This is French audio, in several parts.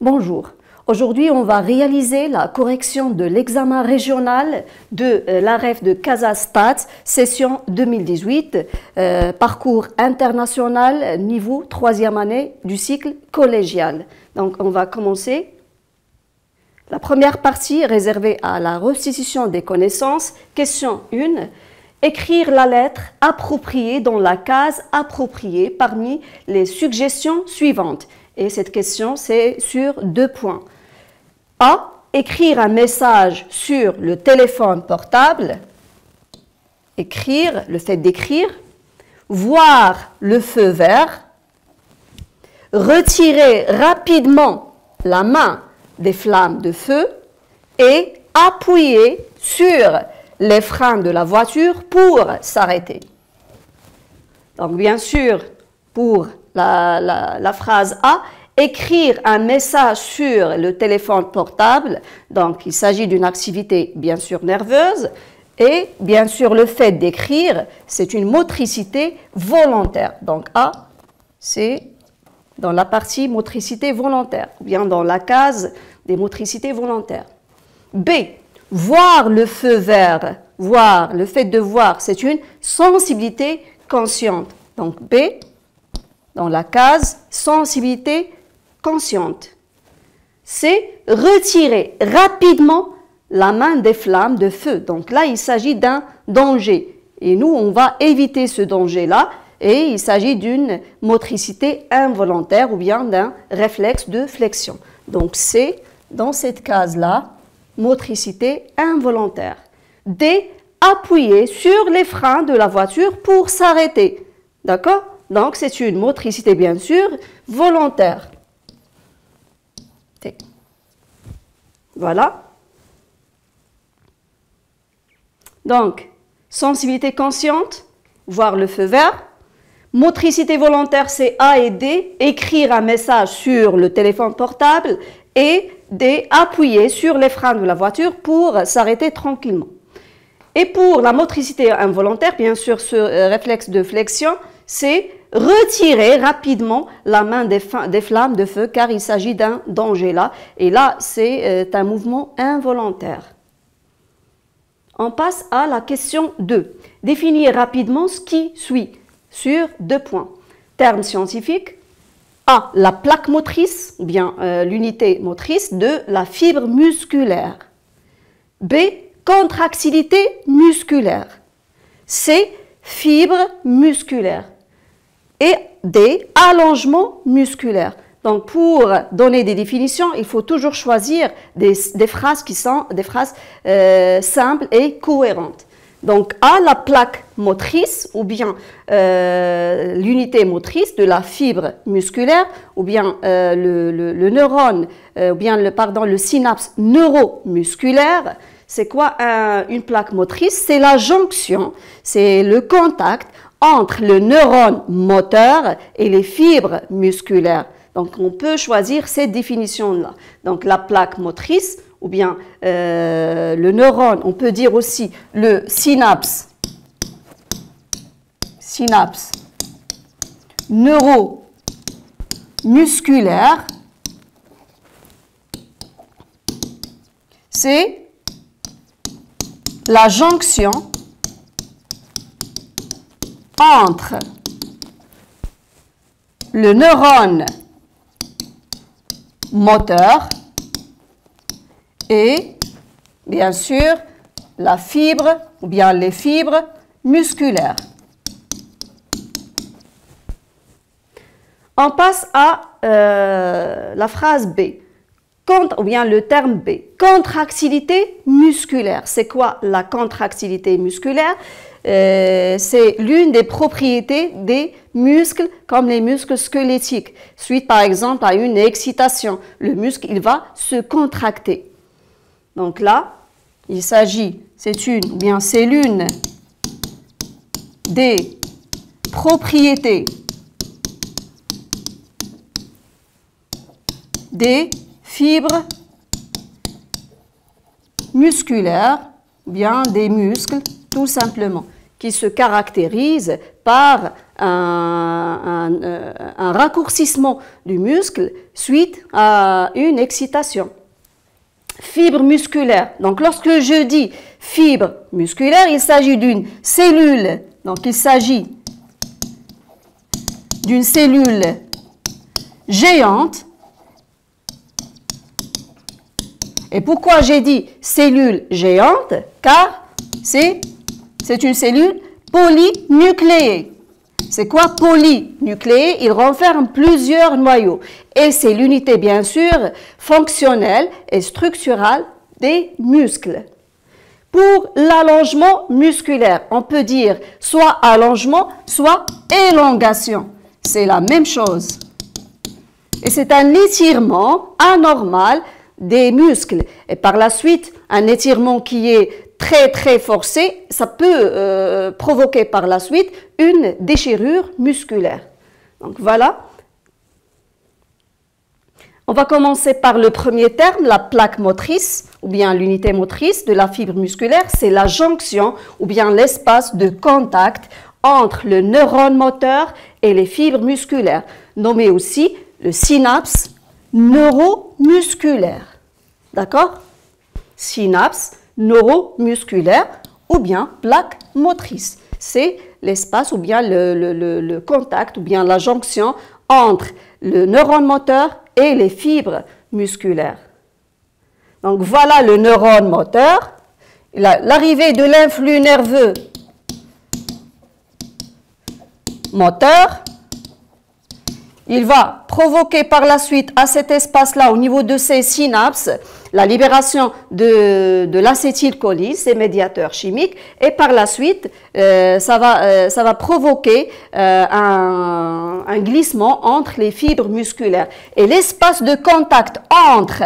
Bonjour. Aujourd'hui, on va réaliser la correction de l'examen régional de l'AREF de Casastat, session 2018, parcours international, niveau 3e année du cycle collégial. Donc, on va commencer. La première partie réservée à la restitution des connaissances. Question 1. Écrire la lettre appropriée dans la case appropriée parmi les suggestions suivantes. Et cette question, c'est sur 2 points. A. Écrire un message sur le téléphone portable. Écrire, le fait d'écrire. Voir le feu vert. Retirer rapidement la main des flammes de feu et appuyer sur les freins de la voiture pour s'arrêter. Donc, bien sûr, pour la phrase A, écrire un message sur le téléphone portable, donc il s'agit d'une activité bien sûr nerveuse, et bien sûr le fait d'écrire, c'est une motricité volontaire. Donc A, c'est dans la partie motricité volontaire, ou bien dans la case des motricités volontaires. B, voir le feu vert, voir, le fait de voir, c'est une sensibilité consciente. Donc B, dans la case sensibilité consciente. C, retirer rapidement la main des flammes de feu. Donc là, il s'agit d'un danger. Et nous, on va éviter ce danger-là. Et il s'agit d'une motricité involontaire ou bien d'un réflexe de flexion. Donc C, dans cette case-là, motricité involontaire. D, appuyer sur les freins de la voiture pour s'arrêter. D'accord? Donc, c'est une motricité, bien sûr, volontaire. T. Voilà. Donc, sensibilité consciente, voir le feu vert. Motricité volontaire, c'est A et D. Écrire un message sur le téléphone portable. Et D, appuyer sur les freins de la voiture pour s'arrêter tranquillement. Et pour la motricité involontaire, bien sûr, ce réflexe de flexion, c'est retirer rapidement la main des flammes de feu car il s'agit d'un danger là. Et là, c'est un mouvement involontaire. On passe à la question 2. Définir rapidement ce qui suit sur 2 points. Terme scientifique. A. La plaque motrice, ou bien l'unité motrice de la fibre musculaire. B. Contractilité musculaire. C. Fibre musculaire. Et D. Allongement musculaire. Donc, pour donner des définitions, il faut toujours choisir des phrases qui sont des phrases simples et cohérentes. Donc, A, la plaque motrice, ou bien l'unité motrice de la fibre musculaire, ou bien le neurone, ou bien le synapse neuromusculaire. C'est quoi une plaque motrice? C'est la jonction, c'est le contact entre le neurone moteur et les fibres musculaires. Donc, on peut choisir cette définition-là. Donc, la plaque motrice, ou bien le neurone, on peut dire aussi le synapse neuromusculaire, c'est la jonction entre le neurone moteur et, bien sûr, la fibre ou bien les fibres musculaires. On passe à la phrase B, ou bien le terme B. Contractilité musculaire. C'est quoi la contractilité musculaire? C'est l'une des propriétés des muscles comme les muscles squelettiques. Suite par exemple à une excitation, le muscle il va se contracter. Donc là, il s'agit, c'est l'une des propriétés des fibres musculaires, bien des muscles, tout simplement. qui se caractérise par un raccourcissement du muscle suite à une excitation. Fibre musculaire. Donc, lorsque je dis fibre musculaire, il s'agit d'une cellule. Donc, il s'agit d'une cellule géante. Et pourquoi j'ai dit cellule géante? Car c'est une cellule polynucléée. C'est quoi polynucléé? Il renferme plusieurs noyaux. Et c'est l'unité, bien sûr, fonctionnelle et structurale des muscles. Pour l'allongement musculaire, on peut dire soit allongement, soit élongation. C'est la même chose. Et c'est un étirement anormal des muscles. Et par la suite, un étirement qui est très forcé, ça peut provoquer par la suite une déchirure musculaire. Donc voilà. On va commencer par le premier terme, la plaque motrice, ou bien l'unité motrice de la fibre musculaire. C'est la jonction, ou bien l'espace de contact entre le neurone moteur et les fibres musculaires, nommé aussi le synapse neuromusculaire. D'accord? Synapse neuromusculaire ou bien plaque motrice. C'est l'espace ou bien le contact ou bien la jonction entre le neurone moteur et les fibres musculaires. Donc voilà le neurone moteur. L'arrivée de l'influx nerveux moteur, il va provoquer par la suite à cet espace-là, au niveau de ces synapses, la libération de l'acétylcholine, ces médiateurs chimiques, et par la suite, ça va provoquer un glissement entre les fibres musculaires. Et l'espace de contact entre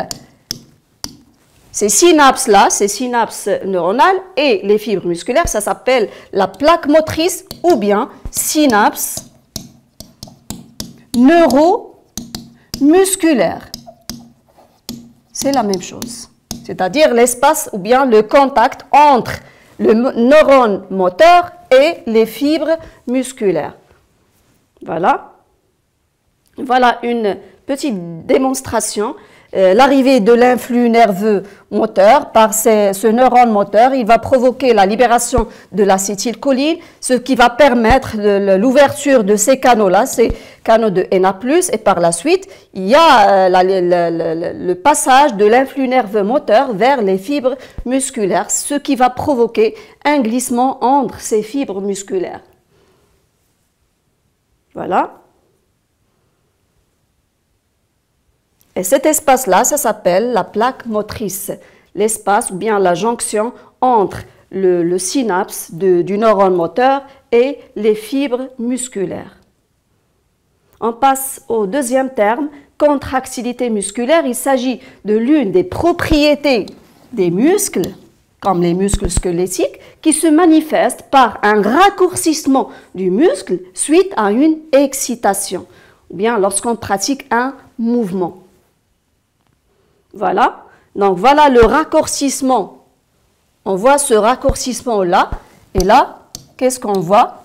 ces synapses-là, ces synapses neuronales et les fibres musculaires, ça s'appelle la plaque motrice ou bien synapse neuromusculaire. C'est la même chose. C'est-à-dire l'espace ou bien le contact entre le neurone moteur et les fibres musculaires. Voilà. Voilà une petite démonstration. L'arrivée de l'influx nerveux moteur par ce neurone moteur, il va provoquer la libération de l'acétylcholine, ce qui va permettre l'ouverture de ces canaux-là, ces canaux de Na+, et par la suite, il y a le passage de l'influx nerveux moteur vers les fibres musculaires, ce qui va provoquer un glissement entre ces fibres musculaires. Voilà. Et cet espace-là, ça s'appelle la plaque motrice, l'espace ou bien la jonction entre le synapse du neurone moteur et les fibres musculaires. On passe au deuxième terme, contractilité musculaire. Il s'agit de l'une des propriétés des muscles, comme les muscles squelettiques, qui se manifestent par un raccourcissement du muscle suite à une excitation, ou bien lorsqu'on pratique un mouvement. Voilà, donc voilà le raccourcissement. On voit ce raccourcissement-là, et là, qu'est-ce qu'on voit?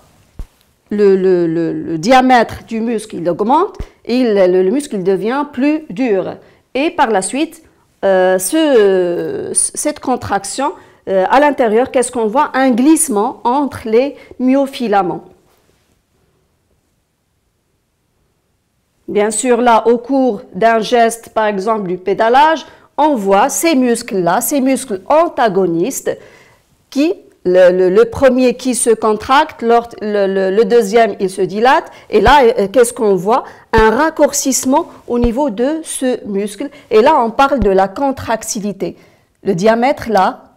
Le diamètre du muscle, il augmente, et le muscle il devient plus dur. Et par la suite, cette contraction, à l'intérieur, qu'est-ce qu'on voit? Un glissement entre les myofilaments. Bien sûr, là, au cours d'un geste, par exemple du pédalage, on voit ces muscles-là, ces muscles antagonistes, qui, le premier qui se contracte, le deuxième, il se dilate. Et là, qu'est-ce qu'on voit? Un raccourcissement au niveau de ce muscle. Et là, on parle de la contractilité. Le diamètre, là,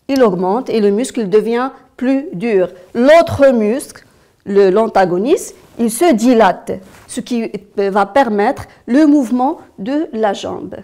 il augmente et le muscle devient plus dur. L'autre muscle, l'antagoniste, il se dilate, ce qui va permettre le mouvement de la jambe.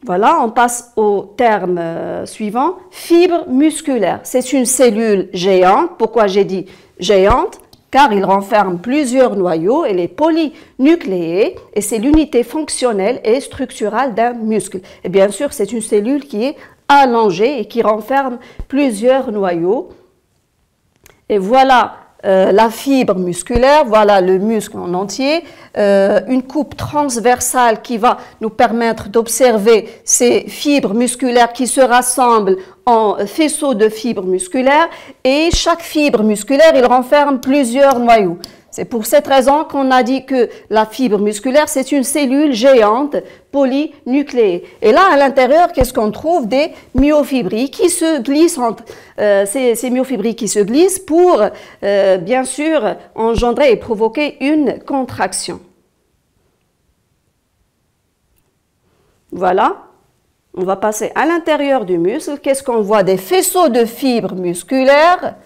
Voilà, on passe au terme suivant, fibre musculaire. C'est une cellule géante. Pourquoi j'ai dit géante? Car il renferme plusieurs noyaux, elle est polynucléée et c'est l'unité fonctionnelle et structurale d'un muscle. Et bien sûr, c'est une cellule qui est allongé et qui renferme plusieurs noyaux. Et voilà la fibre musculaire, voilà le muscle en entier, une coupe transversale qui va nous permettre d'observer ces fibres musculaires qui se rassemblent en faisceaux de fibres musculaires, et chaque fibre musculaire, il renferme plusieurs noyaux. C'est pour cette raison qu'on a dit que la fibre musculaire, c'est une cellule géante polynucléée. Et là, à l'intérieur, qu'est-ce qu'on trouve? Des myofibrilles qui se glissent, ces myofibrilles qui se glissent pour, bien sûr, engendrer et provoquer une contraction. Voilà. On va passer à l'intérieur du muscle. Qu'est-ce qu'on voit? Des faisceaux de fibres musculaires.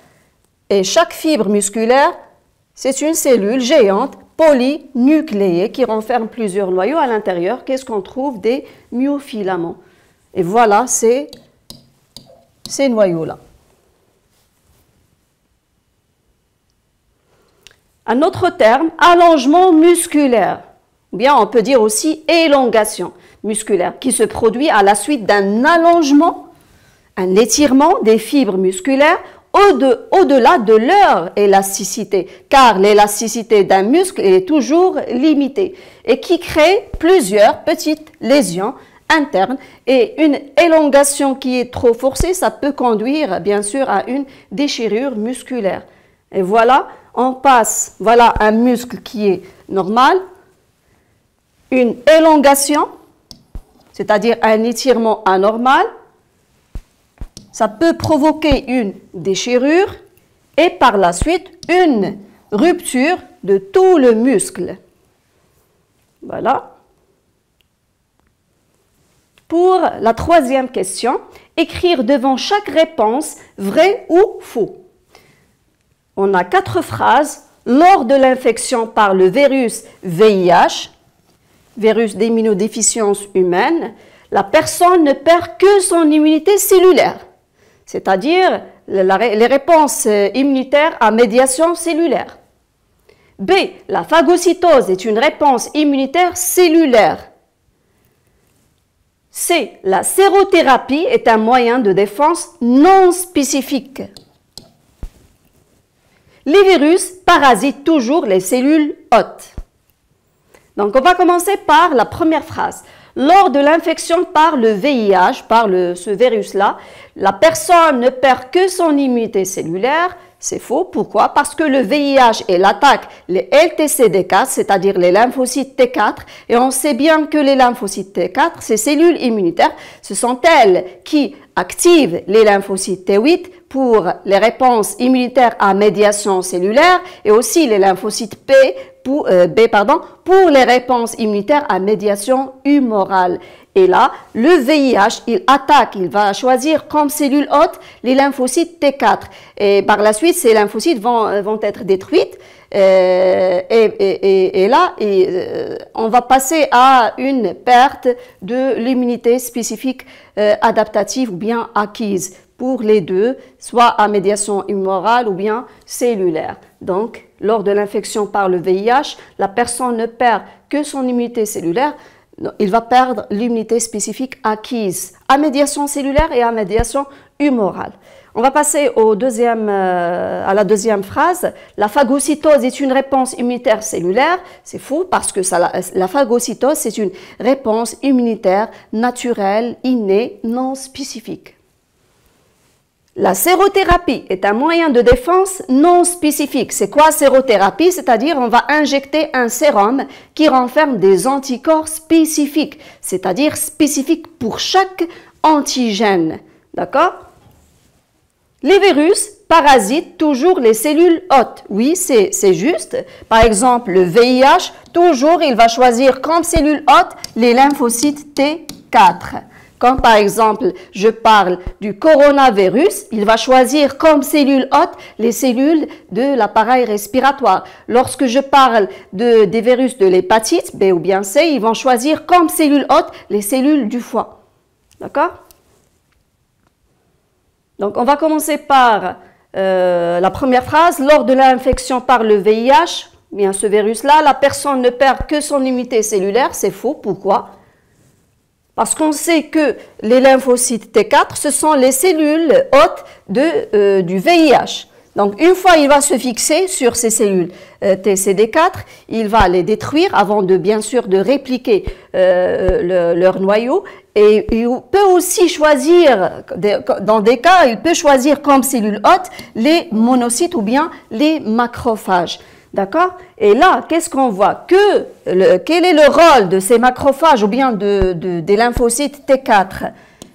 Et chaque fibre musculaire, c'est une cellule géante polynucléée qui renferme plusieurs noyaux. À l'intérieur, qu'est-ce qu'on trouve? Des myofilaments. Et voilà ces noyaux-là. Un autre terme, allongement musculaire. Ou bien on peut dire aussi élongation musculaire, qui se produit à la suite d'un allongement, un étirement des fibres musculaires au-delà de leur élasticité, car l'élasticité d'un muscle est toujours limitée et qui crée plusieurs petites lésions internes, et une élongation qui est trop forcée, ça peut conduire bien sûr à une déchirure musculaire. Et voilà, on passe, voilà un muscle qui est normal, une élongation, c'est-à-dire un étirement anormal. Ça peut provoquer une déchirure et par la suite une rupture de tout le muscle. Voilà. Pour la troisième question, écrire devant chaque réponse vrai ou faux. On a 4 phrases. Lors de l'infection par le virus VIH, virus d'immunodéficience humaine, la personne ne perd que son immunité cellulaire, c'est-à-dire les réponses immunitaires à médiation cellulaire. B. La phagocytose est une réponse immunitaire cellulaire. C. La sérothérapie est un moyen de défense non spécifique. Les virus parasitent toujours les cellules hôtes. Donc, on va commencer par la première phrase. Lors de l'infection par le VIH, par ce virus-là, la personne ne perd que son immunité cellulaire. C'est faux. Pourquoi? Parce que le VIH, il attaque les LTCD4, c'est-à-dire les lymphocytes T4. Et on sait bien que les lymphocytes T4, ces cellules immunitaires, ce sont elles qui activent les lymphocytes T8 pour les réponses immunitaires à médiation cellulaire, et aussi les lymphocytes B, pour les réponses immunitaires à médiation humorale. Et là, le VIH, il attaque, il va choisir comme cellule hôte les lymphocytes T4. Et par la suite, ces lymphocytes vont être détruites. Et là, on va passer à une perte de l'immunité spécifique adaptative ou bien acquise pour les deux, soit à médiation humorale ou bien cellulaire. Donc, lors de l'infection par le VIH, la personne ne perd que son immunité cellulaire, il va perdre l'immunité spécifique acquise à médiation cellulaire et à médiation humorale. On va passer à la deuxième phrase. La phagocytose est une réponse immunitaire cellulaire. C'est faux parce que la phagocytose, c'est une réponse immunitaire naturelle, innée, non spécifique. La sérothérapie est un moyen de défense non spécifique. C'est quoi sérothérapie? C'est-à-dire on va injecter un sérum qui renferme des anticorps spécifiques, c'est-à-dire spécifiques pour chaque antigène. D'accord? Les virus parasitent toujours les cellules hôtes. Oui, c'est juste. Par exemple, le VIH, toujours il va choisir comme cellule hôte les lymphocytes T4. Comme par exemple, je parle du coronavirus, il va choisir comme cellule hôte les cellules de l'appareil respiratoire. Lorsque je parle des virus de l'hépatite B ou bien C, ils vont choisir comme cellule hôte les cellules du foie. D'accord? Donc, on va commencer par la première phrase. Lors de l'infection par le VIH, bien ce virus-là, la personne ne perd que son immunité cellulaire. C'est faux. Pourquoi? Parce qu'on sait que les lymphocytes T4, ce sont les cellules hôtes du VIH. Donc, une fois il va se fixer sur ces cellules TCD4, il va les détruire avant de, bien sûr, de répliquer leur noyau. Et il peut aussi choisir, dans des cas, il peut choisir comme cellules hôtes les monocytes ou bien les macrophages. D'accord? Et là, qu'est-ce qu'on voit? Quel est le rôle de ces macrophages ou bien des lymphocytes T4?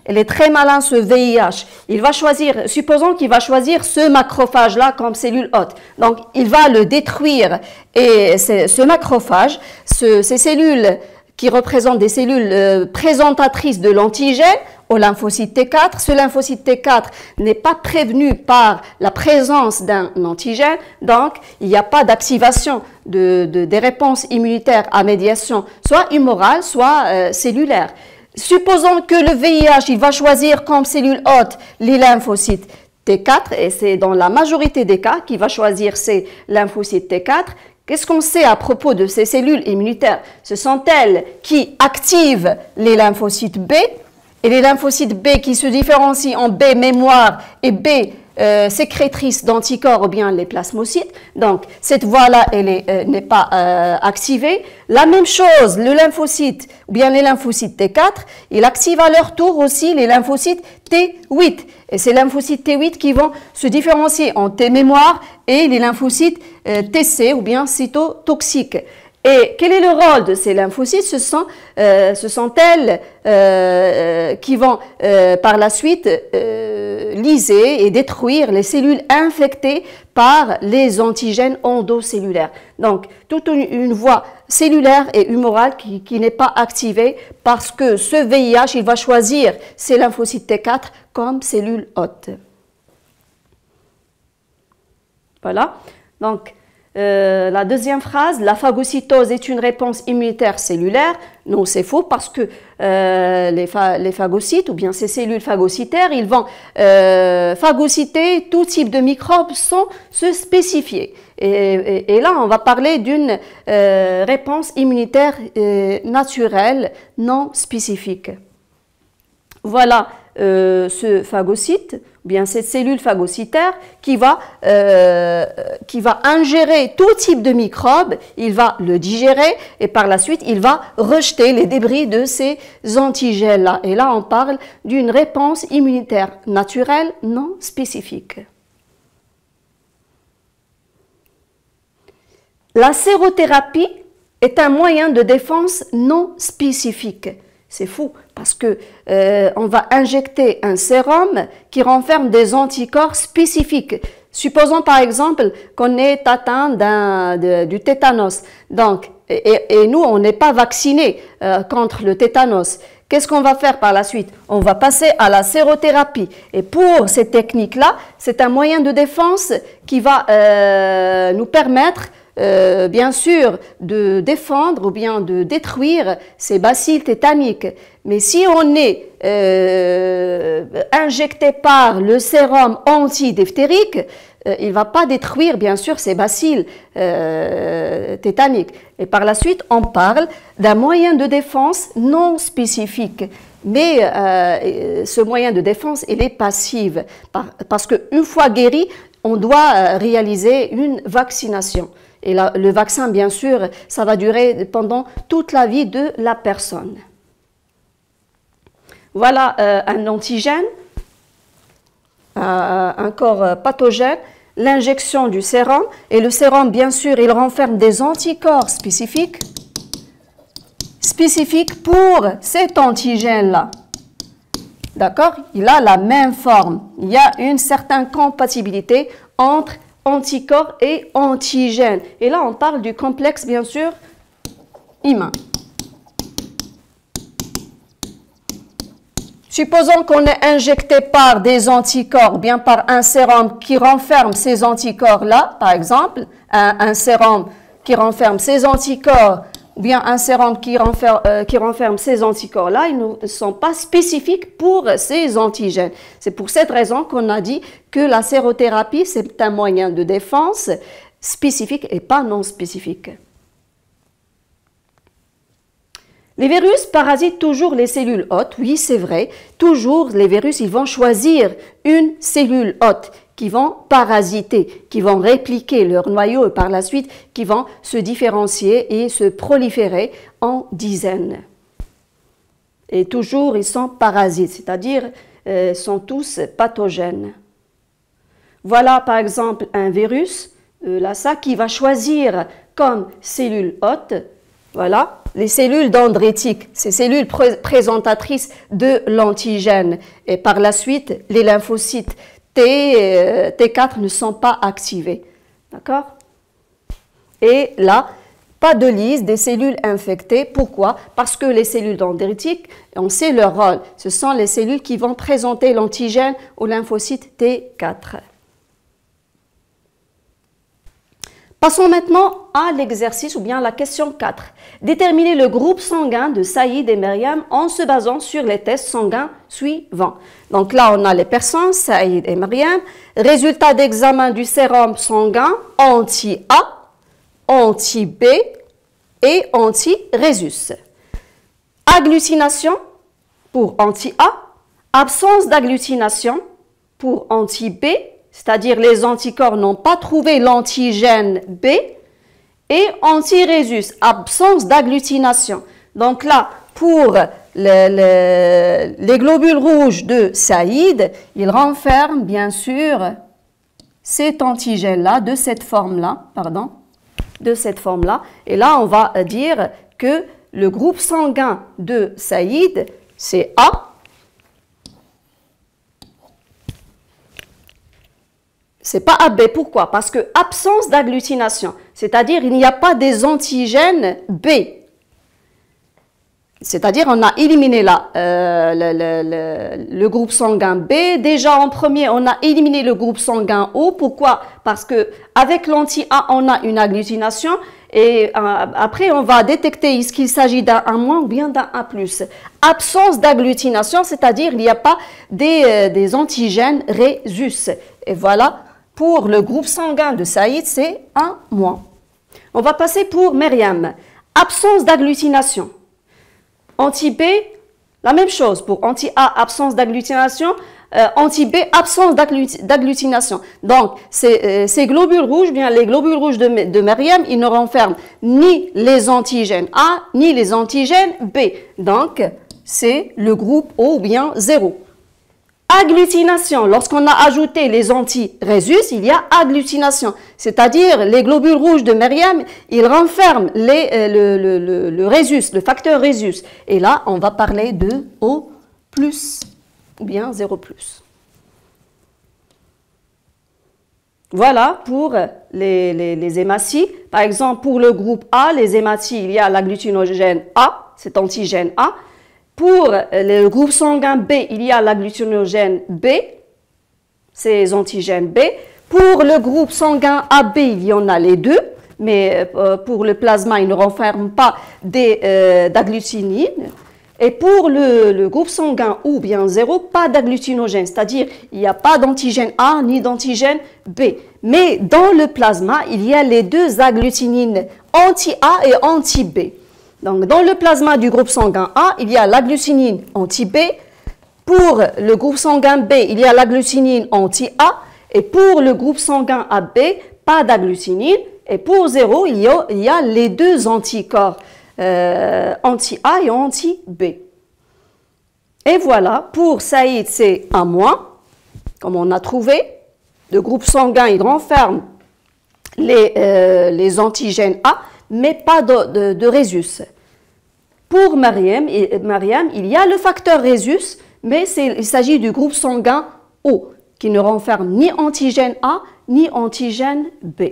Il est très malin, ce VIH. Il va choisir, supposons qu'il va choisir ce macrophage-là comme cellule hôte. Donc, il va le détruire. Et ce macrophage, ces cellules qui représentent des cellules présentatrices de l'antigène au lymphocyte T4, ce lymphocyte T4 n'est pas prévenu par la présence d'un antigène, donc il n'y a pas d'activation des réponses immunitaires à médiation, soit humorale, soit cellulaire. Supposons que le VIH, il va choisir comme cellule hôte les lymphocytes T4, et c'est dans la majorité des cas qu'il va choisir ces lymphocytes T4. Qu'est-ce qu'on sait à propos de ces cellules immunitaires? Ce sont elles qui activent les lymphocytes B, et les lymphocytes B qui se différencient en B mémoire et B sécrétrice d'anticorps ou bien les plasmocytes. Donc, cette voie-là, elle n'est pas activée. La même chose, le lymphocyte ou bien les lymphocytes T4, ils activent à leur tour aussi les lymphocytes T8. Et ces lymphocytes T8 qui vont se différencier en T mémoire et les lymphocytes TC ou bien cytotoxiques. Et quel est le rôle de ces lymphocytes? Ce sont elles qui vont par la suite lyser et détruire les cellules infectées par les antigènes endocellulaires. Donc, toute une voie cellulaire et humorale qui n'est pas activée parce que ce VIH, il va choisir ces lymphocytes T4 comme cellules hôtes. Voilà. Donc, la deuxième phrase, la phagocytose est une réponse immunitaire cellulaire. Non, c'est faux parce que les phagocytes ou bien ces cellules phagocytaires, ils vont phagocyter tout type de microbes sans se spécifier. Et là, on va parler d'une réponse immunitaire naturelle non spécifique. Voilà ce phagocyte, ou bien cette cellule phagocytaire qui va ingérer tout type de microbes, il va le digérer et par la suite, il va rejeter les débris de ces antigènes-là. Et là, on parle d'une réponse immunitaire naturelle non spécifique. La sérothérapie est un moyen de défense non spécifique. C'est fou parce que on va injecter un sérum qui renferme des anticorps spécifiques. Supposons par exemple qu'on est atteint du tétanos. Donc, et nous, on n'est pas vacciné contre le tétanos. Qu'est-ce qu'on va faire par la suite? On va passer à la sérothérapie. Et pour cette technique-là, c'est un moyen de défense qui va nous permettre bien sûr de défendre ou bien de détruire ces bacilles tétaniques. Mais si on est injecté par le sérum antidiphtérique, il ne va pas détruire bien sûr ces bacilles tétaniques. Et par la suite, on parle d'un moyen de défense non spécifique. Mais ce moyen de défense, il est passif parce qu'une fois guéri, on doit réaliser une vaccination. Et là, le vaccin, bien sûr, ça va durer pendant toute la vie de la personne. Voilà un antigène, un corps pathogène, l'injection du sérum. Et le sérum, bien sûr, il renferme des anticorps spécifiques pour cet antigène-là. D'accord? Il a la même forme. Il y a une certaine compatibilité entre anticorps et antigènes. Et là, on parle du complexe, bien sûr, humain. Supposons qu'on est injecté par des anticorps, bien par un sérum qui renferme ces anticorps-là, par exemple, un sérum qui renferme ces anticorps, ou bien un sérum qui renferme ces anticorps-là, ils ne sont pas spécifiques pour ces antigènes. C'est pour cette raison qu'on a dit que la sérothérapie, c'est un moyen de défense spécifique et pas non spécifique. Les virus parasitent toujours les cellules hôtes, oui c'est vrai, toujours les virus ils vont choisir une cellule hôte qui vont parasiter, qui vont répliquer leur noyau et par la suite qui vont se différencier et se proliférer en dizaines. Et toujours ils sont parasites, c'est-à-dire sont tous pathogènes. Voilà par exemple un virus, ça qui va choisir comme cellule hôte, voilà, les cellules dendritiques, ces cellules présentatrices de l'antigène. Et par la suite, les lymphocytes T4 ne sont pas activés. D'accord? Et là, pas de liste des cellules infectées. Pourquoi? Parce que les cellules dendritiques, on sait leur rôle. Ce sont les cellules qui vont présenter l'antigène au lymphocyte T4. Passons maintenant à l'exercice ou bien la question 4. Déterminer le groupe sanguin de Saïd et Myriam en se basant sur les tests sanguins suivants. Donc là, on a les personnes, Saïd et Myriam. Résultat d'examen du sérum sanguin anti-A, anti-B et anti-Rhésus. Agglutination pour anti-A, absence d'agglutination pour anti-B, c'est-à-dire les anticorps n'ont pas trouvé l'antigène B, et anti-Rhésus, absence d'agglutination. Donc là, pour les globules rouges de Saïd, ils renferment bien sûr cet antigène-là, de cette forme-là, Et là, on va dire que le groupe sanguin de Saïd, c'est A. C'est pas AB. Pourquoi? Parce que absence d'agglutination, c'est-à-dire il n'y a pas des antigènes B. C'est-à-dire on a éliminé là le groupe sanguin B. Déjà en premier, on a éliminé le groupe sanguin O. Pourquoi? Parce que avec l'anti-A, on a une agglutination et après on va détecter est-ce qu'il s'agit d'un A- ou bien d'un A+. Absence d'agglutination, c'est-à-dire il n'y a pas des antigènes Rhésus. Et voilà. Pour le groupe sanguin de Saïd, c'est 1-. On va passer pour Myriam. Absence d'agglutination. Anti-B, la même chose. Pour anti-A, absence d'agglutination. Anti-B, absence d'agglutination. Donc, ces globules rouges, bien les globules rouges de Myriam, ils ne renferment ni les antigènes A, ni les antigènes B. Donc, c'est le groupe O ou bien 0. Agglutination, lorsqu'on a ajouté les anti-Rhésus, il y a agglutination, c'est-à-dire les globules rouges de Myriam, ils renferment le Rhésus, le facteur Rhésus. Et là, on va parler de O+, ou bien 0+. Voilà pour les hématies. Par exemple, pour le groupe A, les hématies, il y a l'agglutinogène A, cet antigène A. Pour le groupe sanguin B, il y a l'agglutinogène B, ces antigènes B. Pour le groupe sanguin AB, il y en a les deux, mais pour le plasma, il ne renferme pas d'agglutinine. Et pour le groupe sanguin O, bien 0, pas d'agglutinogène, c'est-à-dire il n'y a pas d'antigène A ni d'antigène B. Mais dans le plasma, il y a les deux agglutinines anti-A et anti-B. Donc, dans le plasma du groupe sanguin A, il y a l'agglutinine anti-B. Pour le groupe sanguin B, il y a l'agglutinine anti-A. Et pour le groupe sanguin AB, pas d'agglutinine. Et pour 0, il y a les deux anticorps, anti-A et anti-B. Et voilà, pour Saïd, c'est 1-, comme on a trouvé. Le groupe sanguin, il renferme les antigènes A, mais pas de Rhésus. Pour Myriam, il y a le facteur Rhésus, mais il s'agit du groupe sanguin O, qui ne renferme ni antigène A, ni antigène B.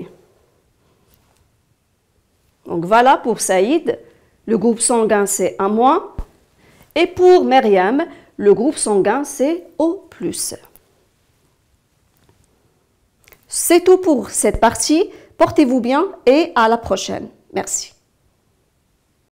Donc voilà pour Saïd, le groupe sanguin c'est 1-. Et pour Myriam, le groupe sanguin c'est O+. C'est tout pour cette partie. Portez-vous bien et à la prochaine. Merci.